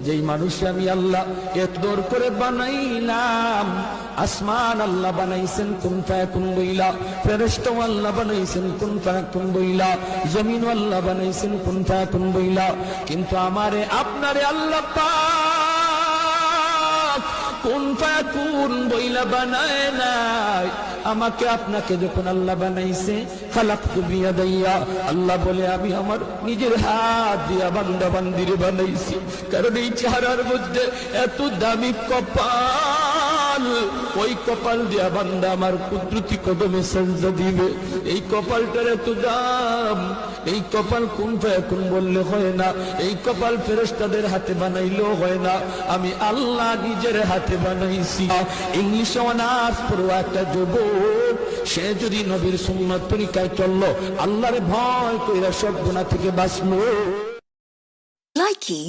যেই মানুষ আমি আল্লাহ এতদর করে বানাইলাম। আসমান আল্লাহ বানাইছেন কুন ফায়াকুন বইলা, ফেরেশতা আল্লাহ বানাইছেন কুন ফায়াকুন বইলা, জমিন আল্লাহ বানাইছেন কুন ফায়াকুন বইলা, কিন্তু আমারে আপনারে আল্লাহ পাক কুন ফায়াকুন বইলা বানায় নাই। আমাকে আপনাকে যখন আল্লাহ বানাইছে, খালাকতু বিয়াদাইয়া, আল্লাহ বলে আমি আমার নিজের হাত দিয়া বান্দা বান্দিরে বানাইছি। কারণ এই চেহারার মধ্যে এত দামি কপাল, ওই কপাল দিয়া বান্দা আমার কুদরতি কদমে সেজদা দিবে। এই কপালটার এত দাম। এই কপাল কুন ফায়াকুন বললে হয় না, এই কপাল ফেরেশতাদের হাতে বানাইলেও হয় না, আমি আল্লাহ নিজের হাতে বানাইছি। ইংলিশে অনার্স পড়ুয়া একটা যুবক, সে যদি নবীর সুন্নাত তরিকায় চললো, আল্লাহর ভয় কইরা সব গুনাহ থেকে বাঁচলো। Likey.